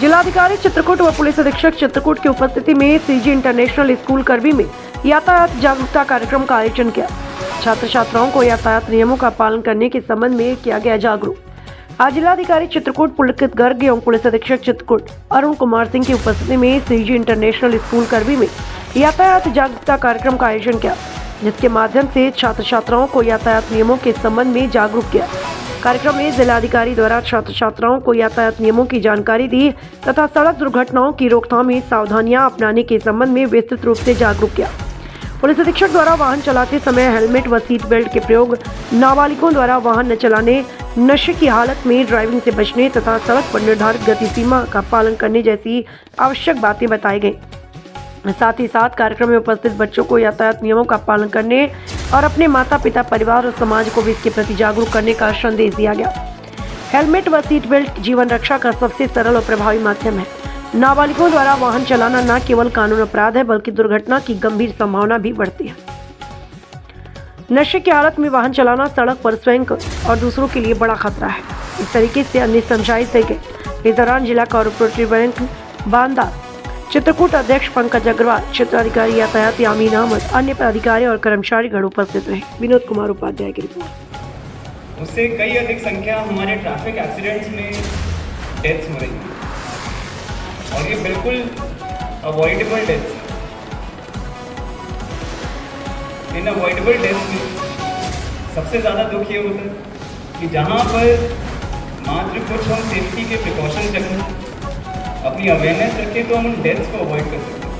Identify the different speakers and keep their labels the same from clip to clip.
Speaker 1: जिलाधिकारी चित्रकूट व पुलिस अधीक्षक चित्रकूट की उपस्थिति में सीजी इंटरनेशनल स्कूल करवी में यातायात जागरूकता कार्यक्रम का आयोजन किया। छात्र छात्राओं को यातायात नियमों का पालन करने के संबंध में किया गया जागरूक। आज जिलाधिकारी चित्रकूट पुलकित गर्ग एवं पुलिस अधीक्षक चित्रकूट अरुण कुमार सिंह की उपस्थिति में सीजी इंटरनेशनल स्कूल करवी में यातायात जागरूकता कार्यक्रम का आयोजन किया, जिसके माध्यम से छात्र छात्राओं को यातायात नियमों के संबंध में जागरूक किया। कार्यक्रम में जिलाधिकारी द्वारा छात्र छात्राओं को यातायात नियमों की जानकारी दी तथा सड़क दुर्घटनाओं की रोकथाम में सावधानियां अपनाने के संबंध में विस्तृत रूप से जागरूक किया। पुलिस अधीक्षक द्वारा वाहन चलाते समय हेलमेट व सीट बेल्ट के प्रयोग, नाबालिगों द्वारा वाहन न चलाने, नशे की हालत में ड्राइविंग से बचने तथा सड़क पर निर्धारित गति सीमा का पालन करने जैसी आवश्यक बातें बताई गई। साथ ही साथ कार्यक्रम में उपस्थित बच्चों को यातायात नियमों का पालन करने और अपने माता पिता, परिवार और समाज को भी इसके प्रति जागरूक करने का संदेश दिया गया। हेलमेट व सीट बेल्ट जीवन रक्षा का सबसे सरल और प्रभावी माध्यम है। नाबालिगों द्वारा वाहन चलाना न केवल कानून अपराध है, बल्कि दुर्घटना की गंभीर संभावना भी बढ़ती है। नशे की हालत में वाहन चलाना सड़क पर स्वयं और दूसरों के लिए बड़ा खतरा है। इस तरीके से अन्य समझाइश दी गई। इस दौरान जिला कॉर्पोरेटिव बैंक बांदा चित्रकूट अध्यक्ष पंकज अग्रवाल, क्षेत्राधिकारी यातायात यामीन अहमद, अन्य पदाधिकारी और कर्मचारी गण उपस्थित रहे। विनोद कुमार उपाध्याय की रिपोर्ट।
Speaker 2: उससे कई अधिक संख्या हमारे ट्रैफिक एक्सीडेंट्स में डेथ्स हो रही है और ये बिल्कुल अवॉइडेबल डेथ्स। इन अवॉइडेबल डेथ्स में सबसे ज़्यादा दुख ये होता है कि जहाँ पर मात्र कुछ हम सेफ्टी के प्रिकॉशंस रखें, अपनी अवेयरनेस रखें, तो हम उन डेथ्स को अवॉइड कर सकते हैं।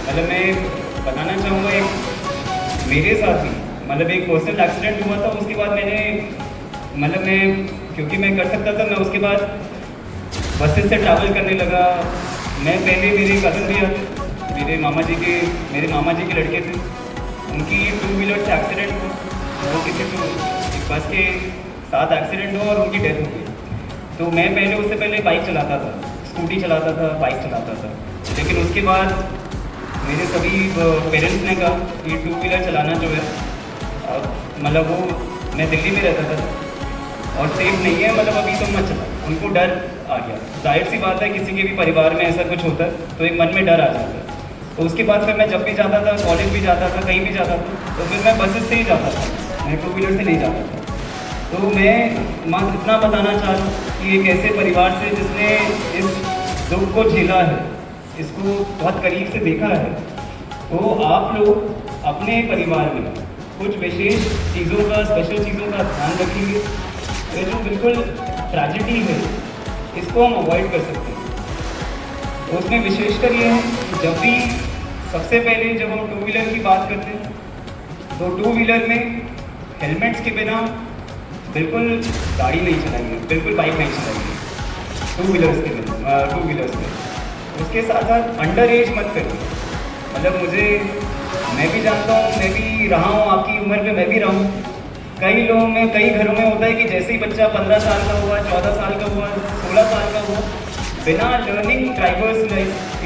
Speaker 2: मतलब मैं बताना चाहूँगा, एक मेरे साथ ही एक पर्सनल एक्सीडेंट हुआ था। उसके बाद मैं क्योंकि मैं कर सकता था, मैं उसके बाद बसेस से ट्रैवल करने लगा। मैं पहले मेरे कज़न भी आते, मेरे मामा जी के लड़के थे, उनकी 2 व्हीलर से एक्सीडेंट हुआ। वो किसी एक बस के साथ एक्सीडेंट हुआ और उनकी डेथ हो गई। तो मैं उससे पहले बाइक चलाता था, स्कूटी चलाता था, बाइक चलाता था। लेकिन उसके बाद मेरे सभी पेरेंट्स ने कहा कि 2 व्हीलर चलाना जो है, वो मैं दिल्ली में रहता था और सेफ नहीं है, अभी तो मत चला। उनको डर आ गया। जाहिर सी बात है, किसी के भी परिवार में ऐसा कुछ होता है तो एक मन में डर आ जाता है। तो उसके बाद फिर मैं जब भी जाता था, कॉलेज भी जाता था, कहीं भी जाता था, तो फिर मैं बसेस से ही जाता था, मैं 2 व्हीलर से नहीं जाता था। तो मैं मात्र इतना बताना चाह रहा हूँ कि एक ऐसे परिवार से जिसने इस दुख को झेला है, इसको बहुत करीब से देखा है, तो आप लोग अपने परिवार में कुछ विशेष चीज़ों का, स्पेशल चीज़ों का ध्यान रखेंगे। ये जो बिल्कुल ट्रेजेडी है, इसको हम अवॉइड कर सकते हैं। तो उसमें विशेषकर ये है कि जब भी सबसे पहले जब हम 2 व्हीलर की बात करते हैं, तो 2 व्हीलर में हेलमेट्स के बिना बिल्कुल गाड़ी नहीं चलाएंगे, बिल्कुल बाइक नहीं चलाएंगे 2 व्हीलर्स में। उसके साथ साथ अंडर एज मत करिए। मैं भी जानता हूँ, मैं भी रहा हूँ, आपकी उम्र में मैं भी रहा हूँ। कई घरों में होता है कि जैसे ही बच्चा 15 साल का हुआ, 14 साल का हुआ, 16 साल का हुआ, बिना लर्निंग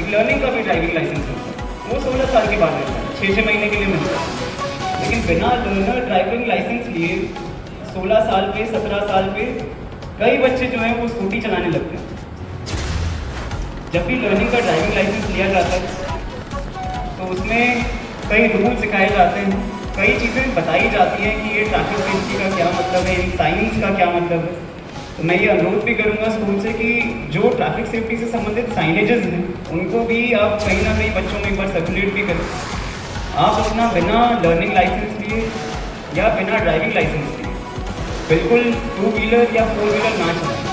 Speaker 2: लर्निंग का भी ड्राइविंग लाइसेंस होता है, वो 16 साल के बाद मिलता है, 6 महीने के लिए मिलता है। लेकिन बिना लर्नर ड्राइविंग लाइसेंस लिए 16 साल पे, 17 साल पे कई बच्चे जो हैं वो स्कूटी चलाने लगते हैं। जब भी लर्निंग का ड्राइविंग लाइसेंस लिया जाता है तो उसमें कई रूल सिखाए जाते हैं, कई चीज़ें बताई जाती हैं कि ये ट्रैफिक सेफ्टी का क्या मतलब है, इन साइनिंग्स का क्या मतलब है। तो मैं ये अनुरोध भी करूँगा स्कूल से कि जो ट्रैफिक सेफ्टी से संबंधित साइनेजेस हैं, उनको भी आप कहीं ना कहीं बच्चों में एक बार सर्कुलेट भी करें। आप अपना बिना लर्निंग लाइसेंस लिए या बिना ड्राइविंग लाइसेंस लिए बिल्कुल 2 व्हीलर या 4 व्हीलर ना चलाएं।